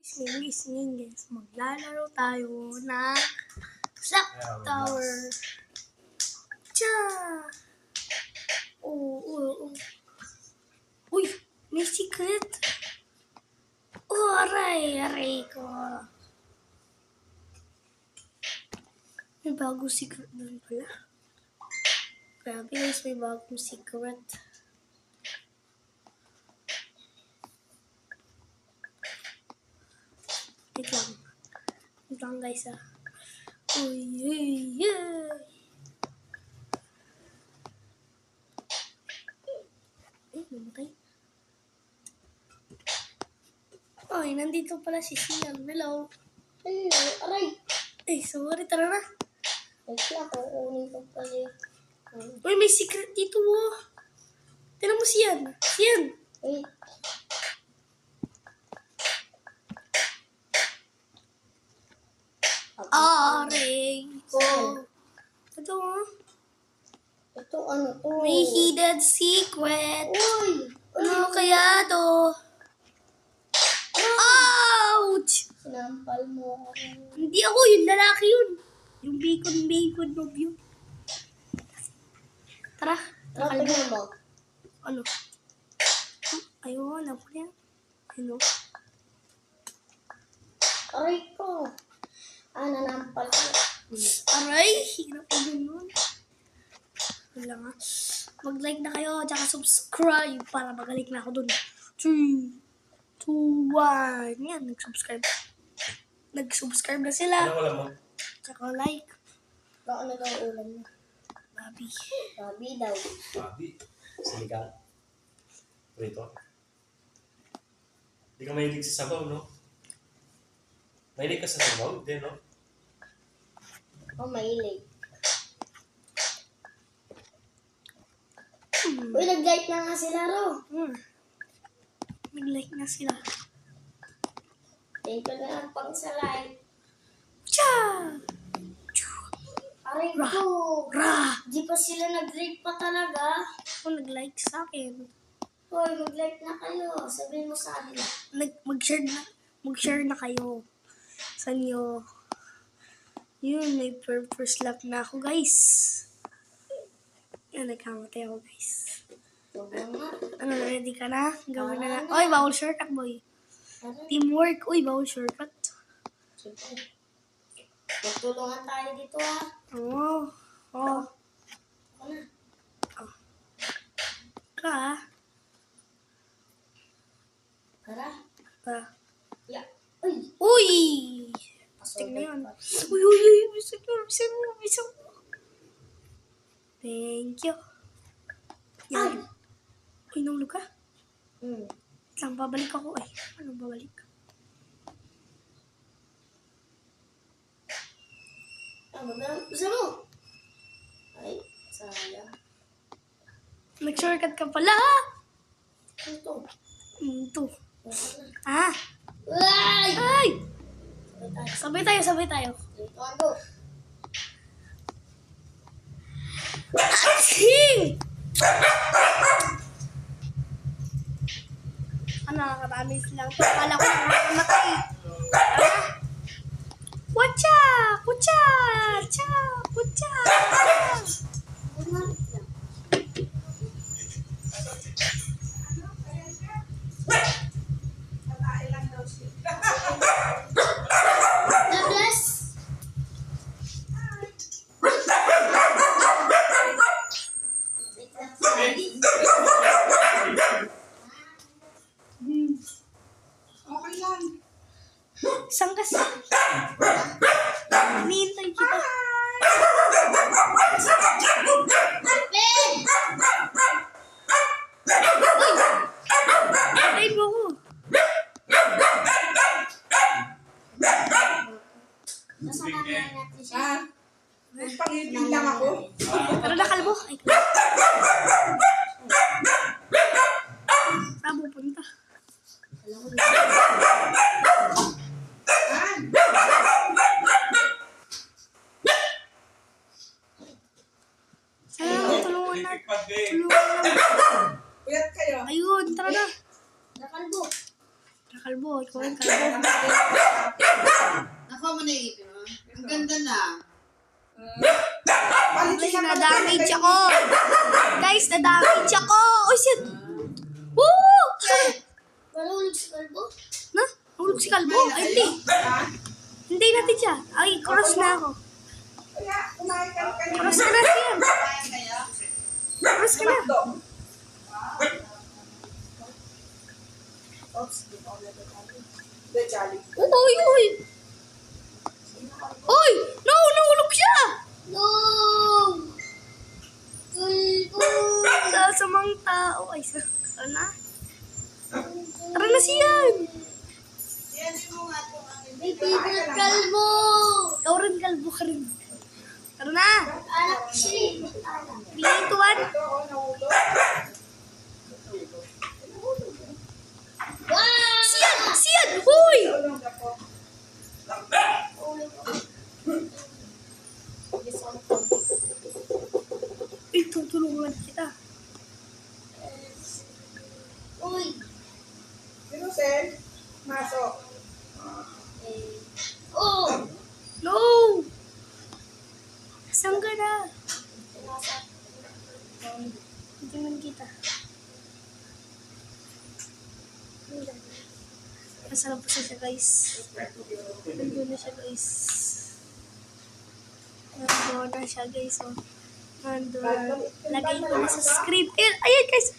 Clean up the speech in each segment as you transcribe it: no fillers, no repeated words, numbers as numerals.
Listening guys, maglalaro tayo ng Clock Tower. Tcha! Oh. Uy, may secret. Oh, aray ko. May bagong secret doon pala. Grabe guys, may bagong secret. Wait lang guys ah. Uy. Namatay. Ay, nandito pala si Sian. Hello. Hello, aray. Ay, sorry, tara na. Wait lang, kukunin ko pala. Uy, may secret dito oh. Tignan mo Sian. Sian. Wait. Aray ko. Ito oh. Ito ano to? May hidden secret. Uy! Ano kaya to? Ouch! Sinampal mo ako. Hindi ako, yung lalaki yun. Yung bacon mob yun. Tara. Tingnan mo. Ano? Ayun, alam ko yan. Ano? Aray ko. Nanampal ko. Aray, hirap ko yun. Wala nga. Mag-like na kayo, tsaka subscribe para magaling na ako dun. 3, 2, 1. Yan, nag-subscribe. Nag-subscribe na sila. Ano wala mo? Tsaka like. Baka na daw ulam na. Babi. Babi daw. Babi. Sinigang. Prito. Hindi ka mahilig sa sabaw, no? Mahilig ka sa sabaw? Hindi, no? Oh, mahilig. Uy, nag-like na nga sila, Ro. Nag-like na sila. Thank you na lang pang sa like. Cha! Aray Ra. ko. Ra! Di pa sila nag-like pa talaga. Ako nag-like sa akin. Hoy, mag-like na kayo. Sabihin mo sa akin. Mag-share na kayo. Sa inyo. Yun, may purpose lap na ako, guys. Yan, nagkamatay ako, guys. Huwag mo nga. Ano, ready ka na? Gawin na na. Oy, bawal shortcut, boy. Aray. Teamwork. Uy, bawal shortcut. Siyempre. Magtulungan tayo dito, ha. Oo. Oh. Ako na. Ka. Tara. Ka. Ya. Uy. Uy! Pastig na yun. Uy. Bisag mo. Thank you. Yan. Uy, nahulog ka? Lang, babalik ako. Ay, ano babalik? Gusto mo? Ay, sayang. Nag-shortcut ka pala. Ito. Ito. Ay! Ay! Sabay tayo. Sabay tayo. Dito ako. Asing! Ano, nakakatamis lang. Akala ko matay. Kucha! Kucha! Cha! Kucha! God bless. Okay lang. Saan kasi? Hinihintay kita. Hintayin mo ko. Masama na natin siya. Ha? Nagpangipin lang ako. Pero nakalbo. Ay, saan pupunta? Alam mo, Ha? Saan? Tulungan na. Puyat kayo. Ayun, tara na. nakalbo. Nakalbo. Ikaw yung kalbo. Nakuha mo na yung ipin mo. Ang ganda na. Guys, na-damage ako. Guys, na-damage ako. Oh, shit. Woo! Malulog si Kalbo? Na? Nahulog si Kalbo? Ay, hindi. Hindi natin siya. Ay, cross na ako. Kaya, kumain ka kanina. Cross ka na siya. Kumain kaya? Cross ka na. Oops, the jolly. Uy, uy. Uy! No! Nahulog siya! No! Kalbo! Sasamang tao. Ay, tara na. Tara na siyan. Yan mo nga itong May favorite Kalbo! Ikaw rin, Kalbo ka rin. Tara na. Anak ko siya eh. 3, 2, 1. Ito, nahulog. Wow! Siyan! Siyan! Uy! Nahulog ako. Uy, tutulungan kita. Uy! Sino, Sen? Masok. Oh! No! Saan ka na? Hindi man kita. Nasa po siya, guys. Nandun na siya, guys. Nandun na siya, guys. Oh. Nandun. Lagay ko na sa script. Ayan, guys.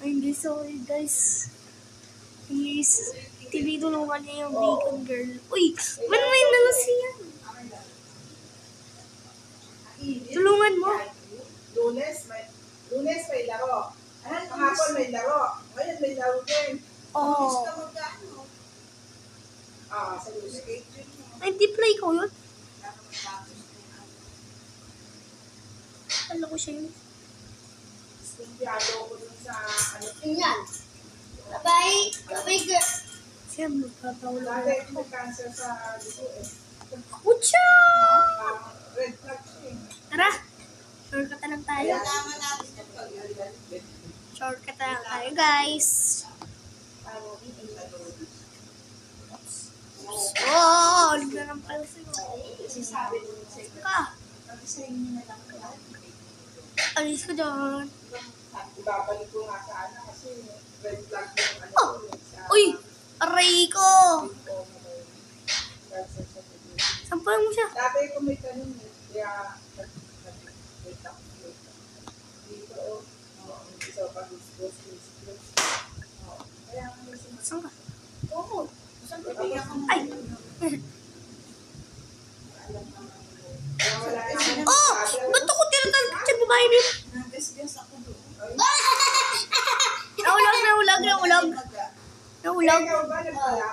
Ay, hindi. Sorry, guys. Please. TV, tulungan niya yung bacon girl. Uy! Manway na lang siya. Tulungan mo. Lunes may laro. Kahapon may laro. Ngayon may laro din. Oh. Sa Lunes. Hindi play ko yun. Alam ko siya yun. Studyado ko dun sa ano. Yan. Bye-bye. Bye-bye, girl. Siya, magpapawala Dati ako. may cancer sa dugo eh. Ucha! Red flag siya eh. Tara! Shortcut na lang tayo. Kailangan natin yung pag Shortcut na lang tayo, guys. Oh, hindi na lang pala sa'yo. Ka! Alis ko dyan. Ibabalik ko nga sa ano kasi red flag yung ano. Oh! Uy! Aray ko! Cancer sa dugo. Sampalan mo siya. Dati ko may tanong eh. Kaya dito isa pa gusto. Kaya may Saan ka? Oo. Ay! wala na. Oh! Ba't ako tinatalak sa babae niyo? Nagasgas ako doon. Nahulog. Ikaw ba nagpala?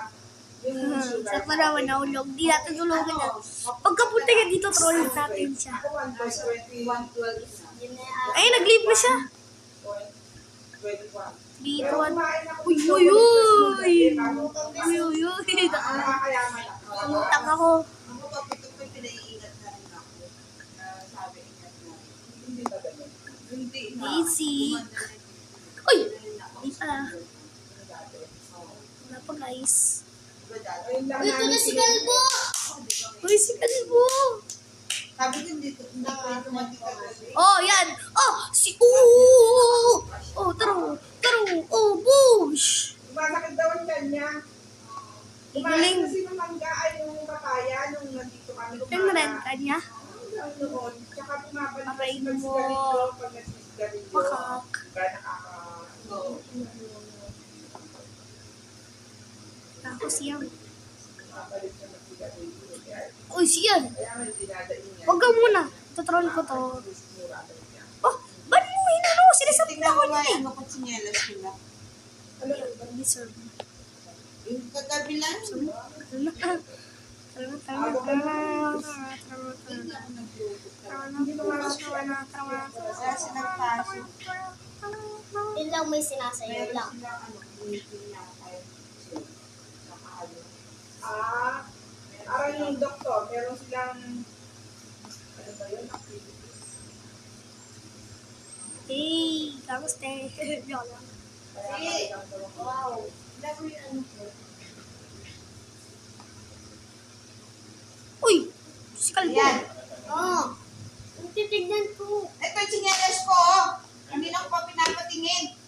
Yung Sa parawan, nahulog. Di natin tulungan na. Pagkapunta ka dito, troll natin siya. Ako 1.20. 112. Ay, nag-leave na siya. 21. Dito. Pero kumain ako Uy, dito, uy, uy! bago- Uy, uy! Nakakayaman ako. Namutang ako. Ako papitok ko pinaiingat na rin ako. Sabi ingat na. Hindi ba ganun? Hindi na. Easy. Gumanda na dito. Uy! Di pa. Wala pa, guys. Ayun lang Ito na namin si Kalbo! Uy, si Kalbo! Sabi ko dito, hindi ko automatic kasi. Oh, yan! Oh, si... Oh! Oh, taro! Oh, bush! Sumasakit daw ang kanya. Kumain Galing. kasi ng mangga ay yung papaya nung nandito kami. Yung red ka niya? Noon. Tsaka bumabalik Aray kasi mo. sigarilyo pag nagsisigarilyo. Makak. Diba nakaka... Oo. Tapos yan. Bumabalik siya magsigarilyo. Uy, siyan! Kaya may dinadain niya. Huwag ka muna. Tutroll ko to. Oh, ba't mo inano? Sinasabi Tingnan ako mo nga niya yung mga tsinelas nila. eh. Deserve. Yung kagabi lang. Kaya sinagpaso. Yun lang may sinasayo lang. Parang yung doktor, meron silang ano ba yun? Activities. Hey, kamusta? Joke lang. Kaya Wow. Laro yung ano ko. Si Kalbo. Ayan. Oh. Ang titignan ko. Ito yung sinyalas ko, oh. Hindi na ko pa pinapatingin.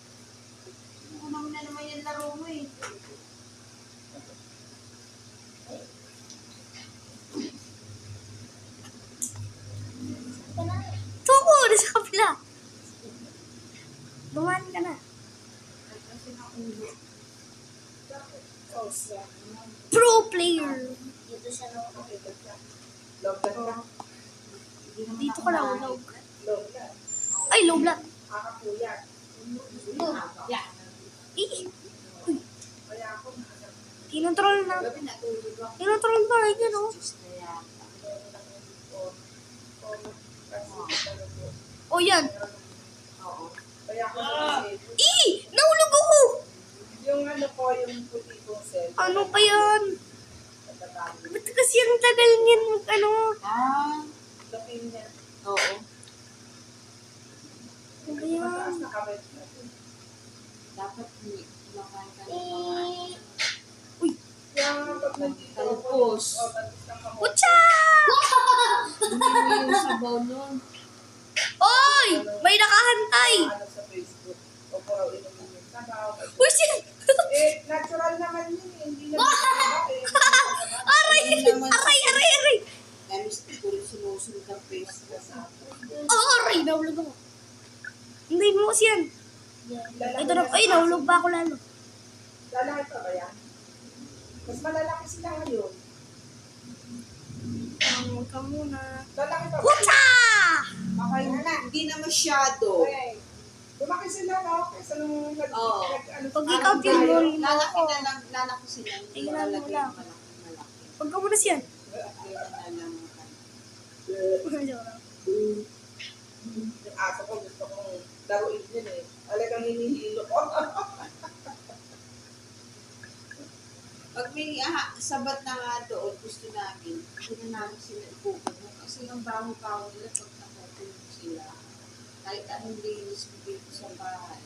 Una mo na naman yung laro mo, eh. Tuko, nasa kapila. Dumaan ka na. Kasi na ulo. Oh, siya. Pro player. Dito siya no. Love that ka. Hindi naman Dito ako ka lang, maayos. ulog. Love that. Ay, low blood. Kakakuyat. Yeah. Eh, Kaya ako, kinontrol na. Gabi natulog ako. Kinontrol ba? Yan, oh. Diyos na yata. O, yan. Oo. kaya ako kasi, Eh, nahulog ako. yung ano ko, yung puti kong cell. Ano pa yan? Natatalo. Ba't kasi ang tagal niyan mag ano? Ah, Lapin niya. oo. Ano ba yan? Mataas na kamay na. Dapat kumakain ka ng mga Kaya pag nandito ako, Talpos. tapos ng kamay. Pucha! Hindi mo yung sabaw nun. Oy! May nakahantay. Ano sa Facebook. O para inumin yung sabaw. Uy, siya! Natural naman yun eh. Hindi naman sabaw eh. Aray! Aray! Gamis ko rin sinusunod ang face ko sa Oh, aray! Nahulog ako. Hindi mo kasi yan. Ito na. Ay, nahulog pa ako lalo. Lalaki pa ba yan? Mas malalaki sila ngayon. Huwag ka muna. Lalaki pa ba? Pucha! Okay na. Hindi na masyado. Okay. Lumaki sila no? Kaysa nung Oo. ano, Pag ikaw tinuri mo Lalaki ako. na lang, lalaki sila. Hindi Tingnan mo lalaki lang. malaki. Huwag ka muna siyan. Kaya na lang. Joke lang. yung aso ko gusto kong laruin yun eh. Talagang hinihilo ko. Pag may sabat na nga doon, gusto namin, hindi na namin sila ipupunod. Kasi yung baho-baho nila, pag nakatulog sila, kahit anong linis mo dito sa bahay.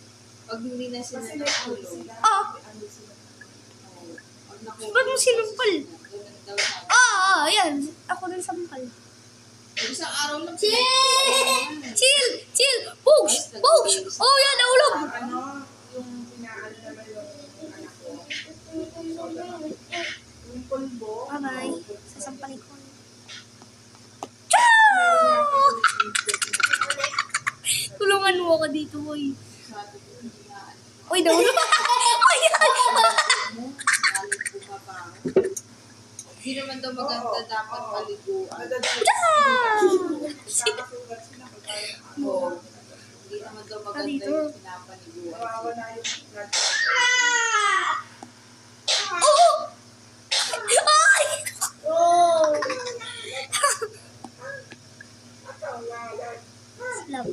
Pag hindi na sila Kasi may ano natulog, sila. Ah. may ano sila. pag nakulong Ba't mo sinumpal? ganun daw sabi. Yan. Ako rin sampal. Isang araw lang. Chill! Push! Oh, yan, nahulog! Ano, yung pinaano naman yung anak ko. Yung pulbo. Bye-bye. Sasampalin ko. Tulungan mo ako dito, boy. Sabi ko, hindi na ano. Uy, nahulog! Uy, Galit ko pa ba? Hindi naman daw maganda dapat paliguan. Kakasugat sila. Oo. Hindi naman daw maganda Dito. yung pinapaliguan. Nawawala yung blood. Oh! Ay! Oh. Slap.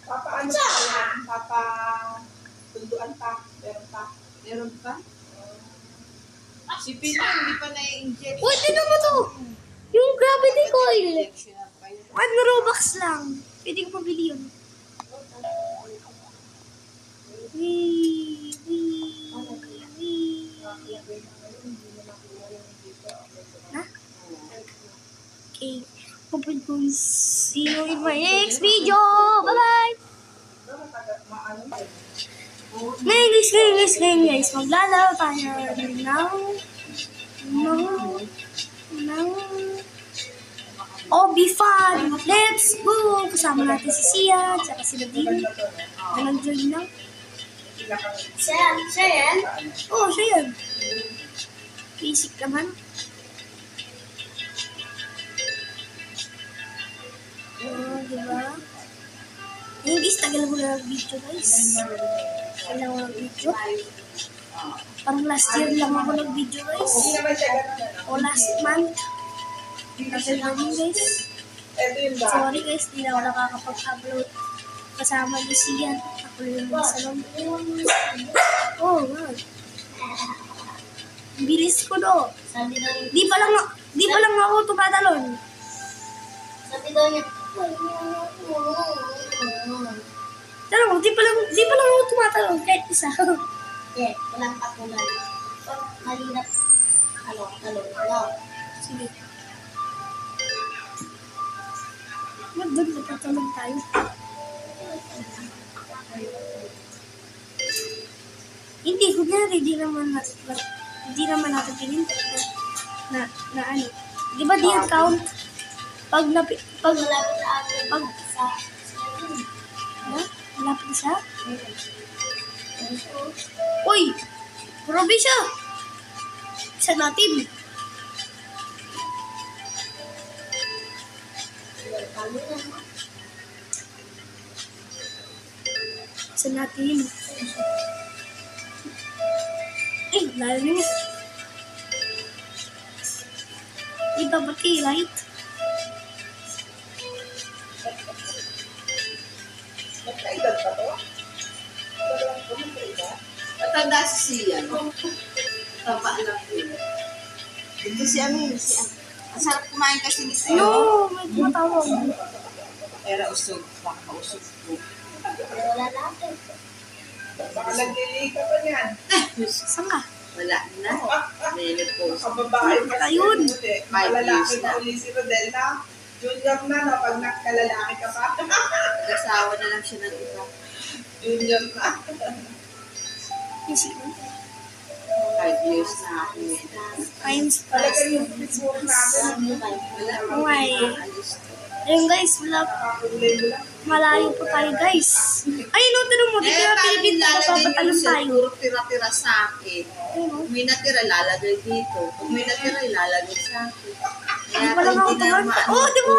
Papaano pa yan? Tunduan pa. Meron pa. Meron pa? Si Pino hindi pa na-inject. Uy, tinan mo to! Yung gravity coil. Injection na pa yun. 1 Robux lang. Pwede ko pabili yun. Wee. Ha? Okay. Hoping to see you in my next video. Bye-bye! Ngayon guys, maglalaro tayo ng Obi-Fan. Let's go! Kasama natin si Sia, tsaka si Nadine. Nag-join lang. Siya yan? Oo, siya yan. Basic naman. Diba? Yung guys, tagal mo na video guys. Tagal mo na video. Parang last year lang ako nag-video guys. Hindi naman siya ganun. O last month. Tagal na din guys. Ito yung ba? Sorry guys, di na ako nakakapag-upload. Kasama ni Sian. Ako yung sa loob. Oh, wow. Bilis ko do. Sabi daw niya. Di pa lang ako tumatalon. Sabi daw niya. Tara mo, di pa lang ako tumatalon kahit isa. Eh, walang patulan. Malirap. Alam Talon lang. Sige. Doon, nagtatulog tayo. Hindi, kunyari, di naman natin pinindot na ano. Di ba di yan count? Pag Malapit sa atin. Pag- na? Malapit na siya? Uy! Grabe siya! Isa natin. Isa natin. Eh, lalo niya. Iba ba right? Magkaedad pa to? Dalawang po magkaedad? Matanda si Sian. Taba lang yun. Ito si ano yun, si ano. Ang sarap kumain kasi ni Sian. No, may tumatawag. Era usog, baka mausog ko. Wala natin. Baka naglili ka pa niyan. Saan ka? Wala na. Nene po. Ang babae pa Ayun. siya. Five Malalaki years na na. uli si Rodel na. Junior na, no? Pag nakalalaki ka pa. Nag-asawa na lang siya ng iba. Junior na. Yes, 5 years na ako. times Talaga plus. yung Facebook natin. Wala Okay. akong alis. Ayun guys, Nakakulay mo lang. malayo po tayo guys. Ayun, no, tinong mo, di kaya Pilipin na papatalon tayo. Puro tira-tira sa akin. Kung may natira, lalagay dito. Kung may natira, ilalagay sa akin. Hindi Kaya pa lang ako hindi na tuman. maano. Oh, di ba?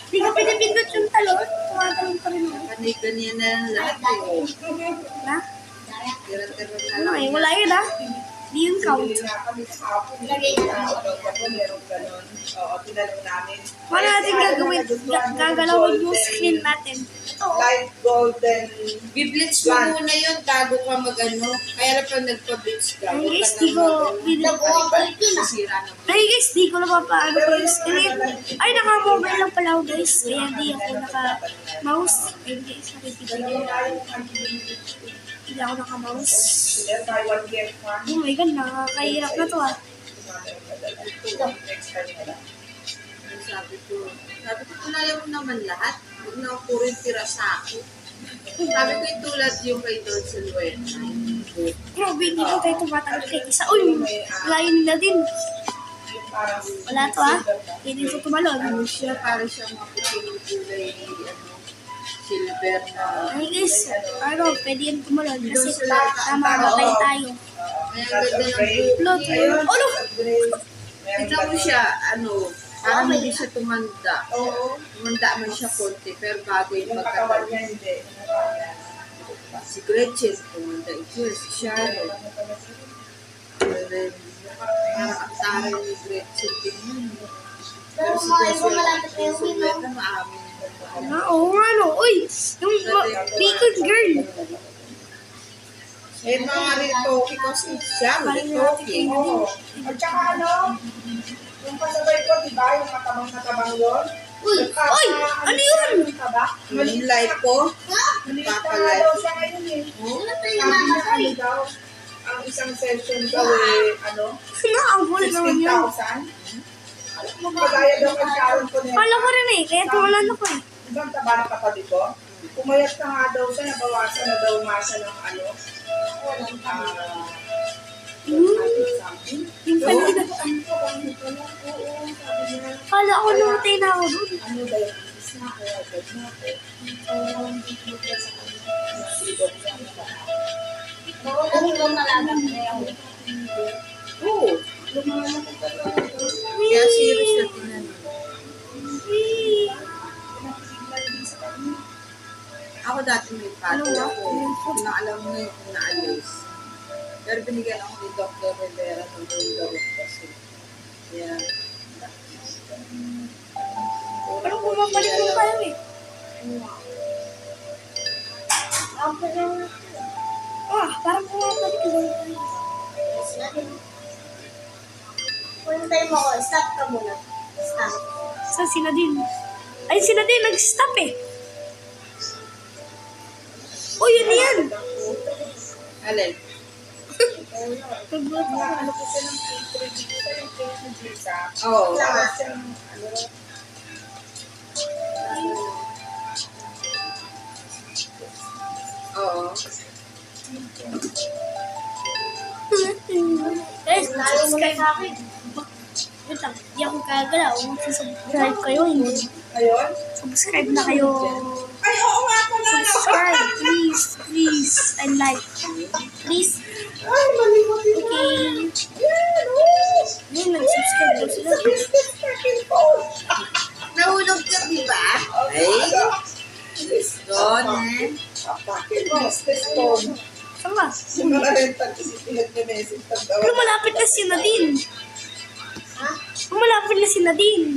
Di ka pinipindot yung talon. Tumatalon pa rin ako. Ganyan na lang lahat eh. Na? Tira-tira na Ano lang. eh, wala yun ah. Di yun count. Bili nga kami sa hapon. Lagay na lang. Meron ganon. Oo, tinanong namin. Wala natin gagawin. Gagalawin yung screen natin. Light golden. Biblitz mo muna yun bago ka mag-ano. Kaya lang pag nagpa-blitz ka. Ay huwag guys, ka di na ko mag-ano. Nag-overbite yun ah. Sisira naman. Ay guys, di ko na papaano ko yung screen. Ay, naka-mobile lang pala ako guys. Kaya di ako naka-mouse. Ay guys, nakipigil. Hindi ako naka-mouse. Buy one get one. Oh my god, nakakahirap na to ah. Next time na lang. Sabi ko, kaya mo naman lahat. Huwag na ako puro yung tira sa akin. Sabi ko yung tulad yung kay Don Silwen. Grabe, hindi ko tayo tumatawag kay isa. Uy, layo nila din. Yung parang Wala to ah. Hindi ko tumalon. Ano siya, para siya maputing kulay, silver na. Ay guys, ano, pwede yan tumalon kasi namamatay tayo. Kaya ang ganda ng buhok Lot, niya. ano? Tignan mo siya, ano, parang hindi siya tumanda. Oo. Tumanda man siya konti, pero bago yung Yung katawan pagkatawag. niya hindi. Si Gretchen, tumanda ito. Si Sharon. And then, parang ang taray ni Gretchen tingnan. Pero si mga iba Joshua, malapit na yung win, no? Silveta, maamin. Ah, oo nga no. Uy, yung bacon girl. Eh, mga ritoki kasi siya, ritoki. Oo. At saka ano, yung kasabay ko, di ba, yung matabang-matabang yun? Uy, uy, ano yun? Yung life ko, Maliit na nga daw siya ngayon eh. Wala tayo Sabi niya, namatay. ano daw, ang isang session daw eh, ano, Nakakul naman yun. 16,000. Magkagaya daw kay Sharon ko Kala ko rin eh, kaya tumalan ako eh. Diba ang taba ng katabi ko? Pumayat na nga daw siya, nabawasan na daw nga siya ng ano, something. Yung Oo, pala, ano ko, bakit ko lang? Oo, sabi niya, kala ko namatay na ako dun. ano diabetes na, kaya diabetes na ako. Hindi ko kaya sa kanya. Libot siya, Magulang ibang malagang kaya ako. oo. lumalang ko pa lang. Kaya serious na tinanong. Ako dati may pati ako. Kung alam mo yung naalis. Pero binigyan ako ni Dr. Rivera ng gamot kasi. Kaya, Parang bumabalik mo tayo eh. Parang bumabalik lang tayo. Kung tayo mo ako, stop ka muna. Stop. Sa sila din. Ay, sila din, nag-stop eh. Oh, yun yan. alin? Mga ano ko siya ng P3 dito sa yung case ng Gisa. Oo. Tapos yung ano, Oo. Guys, Lalo mo na subscribe. sa akin. Wait lang, hindi ako kagalaw. Subscribe kayo, hindi. ayun. Subscribe na kayo. Ay, oo nga pala. Subscribe, please, please, and like. Please, Ay, mali mo din. okay. Yan, oh. Yun, nag-subscribe daw sila. Business fucking phone. Nahulog ka, di ba? Ay, doon eh. Fucking business phone. Saan ba? Yung mga rental kasi pinag-message Pero malapit na si Nadine. Ha? Malapit na si Nadine.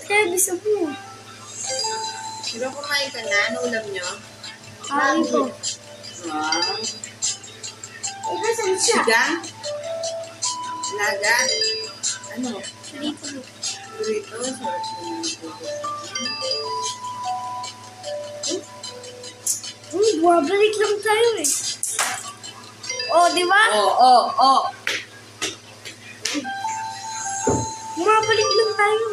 Kaya bisa mo. Pero kumain ka na, ano ulam nyo? Ay ko. Wow. Eh, nasan siya? Sigang? Laga? Ano? Dito. Burrito? Sarap naman ito. Bumabalik lang tayo eh. Oh, di ba? Oo. Bumabalik lang tayo.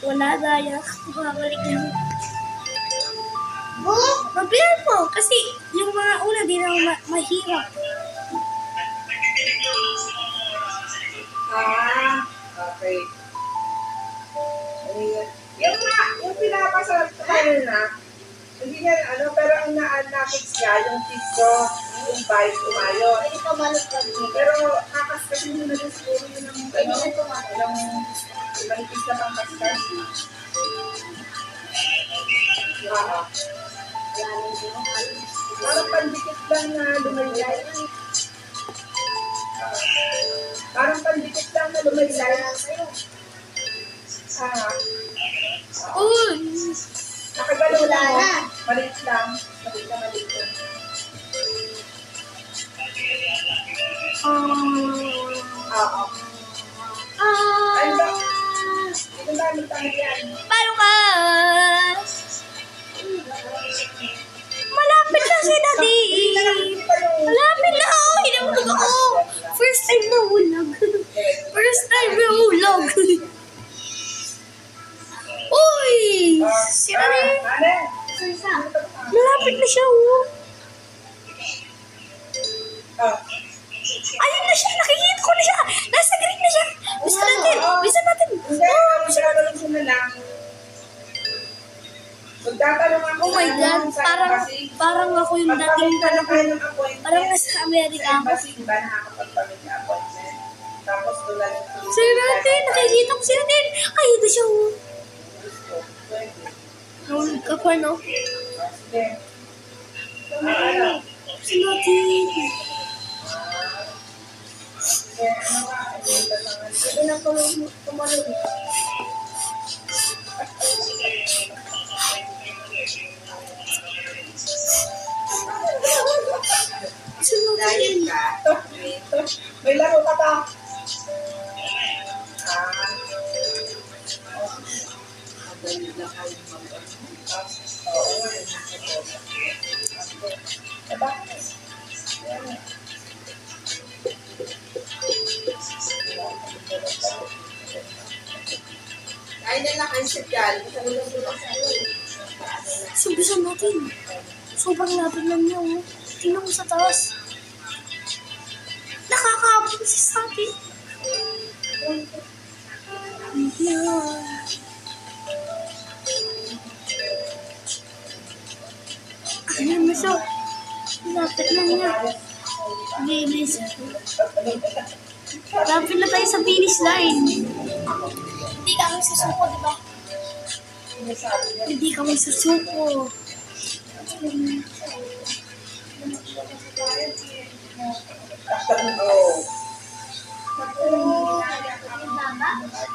Wala daya. Bumabalik lang. Mabilan mo. Kasi yung mga una, di na mahirap. Okay. Ayan. Yung pinapasarap sa kanya na, hindi niya, pero ang naanakit siya, yung tito, yung bite, umayon. Pwede ka malutag. Pero kakaskasin mo na din siguro yun ng, manipis na pangkaskas. Oo. Parang pandikit lang na lumaylay. Parang pandikit lang na lumaylay. Uy! Nakagalaw Wala lang. na. Maliit lang. Maliit lang. Oo. Ay ba? Ito ba ang yan? Paano ka? Malapit na si Nadine. Malapit na ako. Hinahulog ako. First time na hulog. First time na hulog. Uy! Si Nadine. Ano? Malapit na siya, oh. Oh. Ayun na siya. Nakikita ko na siya. Nasa green na siya. Bisa natin. Bisa natin. Hindi, magtatanong ko na lang. Magtatanong ako. Oh my God. Parang ako yung dating panahon. ng appointment. Parang nasa Amerika ako. Kasi di ba nakakapagpamit na appointment? Tapos doon lang yung Si natin. Nakikita ko si natin. Ay, ito siya, oh. Nahulog ka pa, no? Sige. Ano? Si natin. Ano ka? Pwede na tumalun. Si natin. Diet ka? May laro ka pa. Magaling na kayo mag- Diba? Kain na lang kayo sa tiyan. Sumbisan natin. Sobrang lapit lang niya, oh. Tingnan mo sa taas. Nakakaabot si Sabi. Yeah. Ayan na siya. Lapit na niya. Bilis. Lapit na tayo sa finish line. Hindi kami susuko, di ba? Hindi kami susuko. Oh.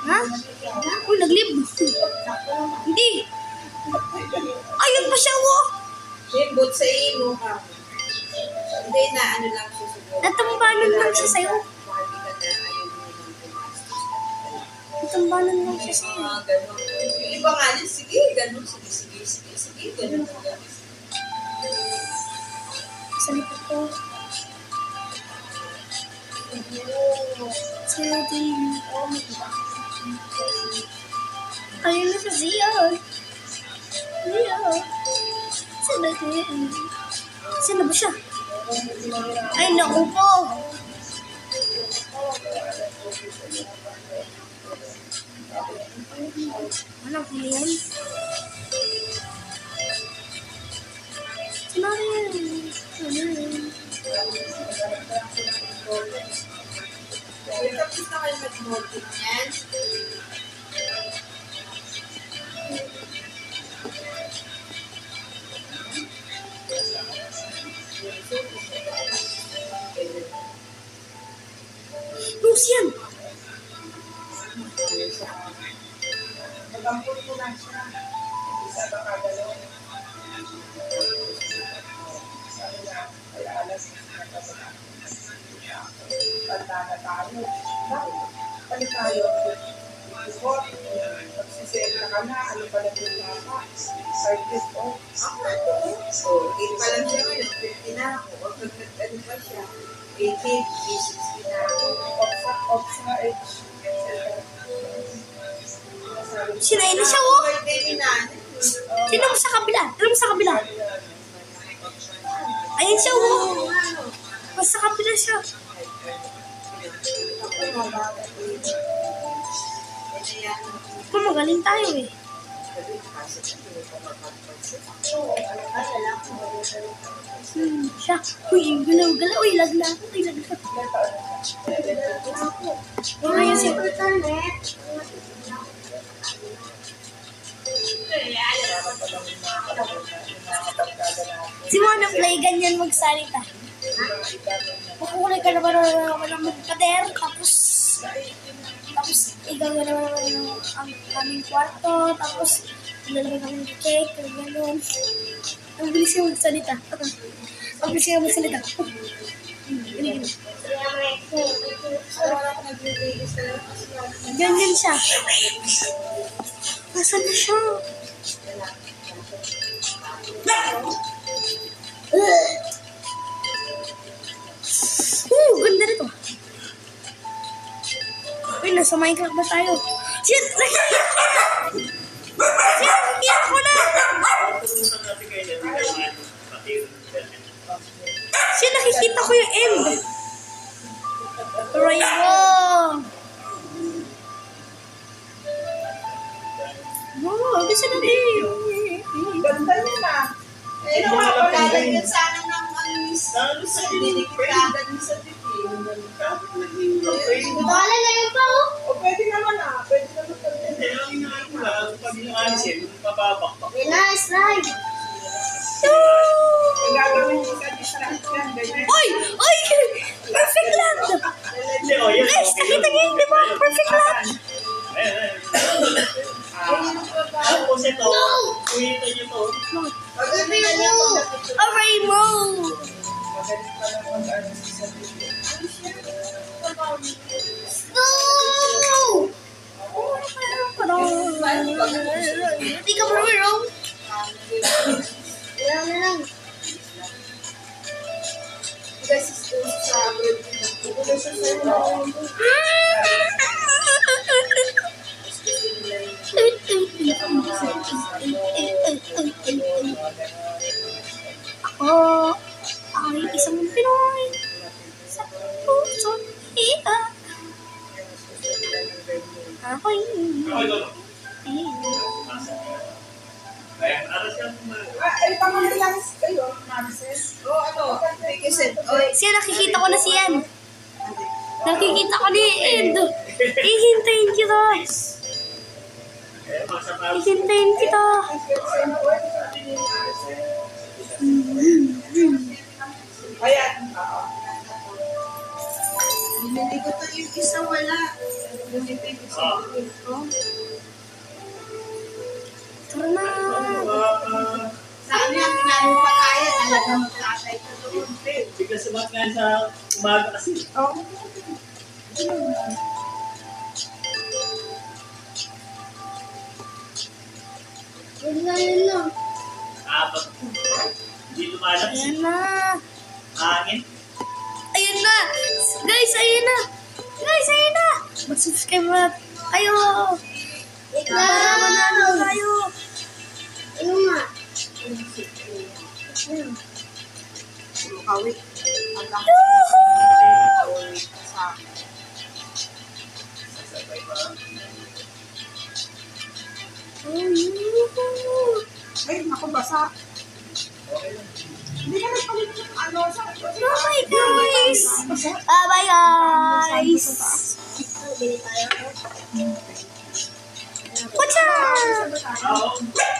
Ha? Uy, naglib. Hindi. Ayun pa siya, oh. Himbot sa imo ka. Hindi na, ano lang siya siguro. Natambalan lang siya sa'yo. Hindi ka na, ayaw mo naman gumastos. Natambalan lang siya sa'yo. Mga ganun. Yung iba nga din, sige, ganun, sige, ganun. Sa likod ko. Ayun na siya, Zion. Zion. Sino ba siya? Ay, naku po. Anong huli yan? Sino yan? Tapos na kayo mag-molding yan. Lucian! Magampul ko lang siya. Isa ba kagalaw? Sabi na, ay alas na kasama. Tanda na tayo. Bakit? Palit tayo. Before, magsisend na ka na. Ano pala yung nasa? 5 years old. So, 8 pa lang siya ngayon. 50 na ako. O pag nag-ano pa siya, 18, 60 na ako. Opsa age. Sinayin na siya, oh! Birthday ni nanay. Sino mo sa kabila? Ano mo sa kabila? Ayun siya, oh! Mas sa kabila siya. Magaling tayo eh. Siya. Uy, galaw-galaw. Uy, lagla ako. Uy, lagla. Ayun siya. Si Mona Play, ganyan magsalita. Makulay ka naman ng magpader, tapos ikaw na naman ang aming kwarto, tapos lalagay kami ng cake, gano'n. Ang bilis yung magsalita. Ang bilis yung magsalita. Ganyan siya. Nasaan na siya? Ganda nito. Uy, nasa Minecraft ba tayo? Shit! Iyak ko na! Shit, nakikita ko yung end. Rayo! Wow, bisa na din. Ganda niya na. Eh, lalagyan sana ng sa dinikitagan mo sa tipi. Wala na yun pa, oh. O pwede naman ah. Pwede naman pag Pag inaalisin, mapapakpak. Nice, nice. Ang gagawin niyo sa distraction. Ganyan. Uy! Uy! Perfect land! Hindi, oh, yun. Guys, nakita niyo yung diba? Perfect land! Tapos ito, uwitan nyo to. Pagdating na niya kung nakita. A rainbow! Magaling pa lang mag-artist sa video. No! Hindi ka marunong. Wala na lang. Kasi sa abroad Ito siya sa iyo. Ako ay isang Pinoy sa puso iya. Ako'y Okay, go. Kaya, aras yan. Ay, pangalan lang kayo, Marcel. Oh, ano? Kasi, oh, siya, nakikita ko na siyan. Nakikita ko ni Ed. Ihintayin kita. Kaya, masarap. Ihintayin kita. Ayan. binili ko to yung isa wala. Lumipit ko sa ko. Tara na. Sa ano yung kinain pa kaya, talaga magkakay ko doon. Bigla sumat nga sa umaga kasi. Oh. Yun na, yun na. Apat. Hindi lumalabas. Ayan na. Hangin. Ayun na. Guys, Guys, ayun na. Guys, ayun na. Mag-subscribe na kayo. Para manalo kayo. Ano nga? Kawit. Hanggang sa akin. Ay, naku, basa. Hindi ka nagpalit ng ano sa... Bye, guys. Bye, guys. Bili tayo. What's up?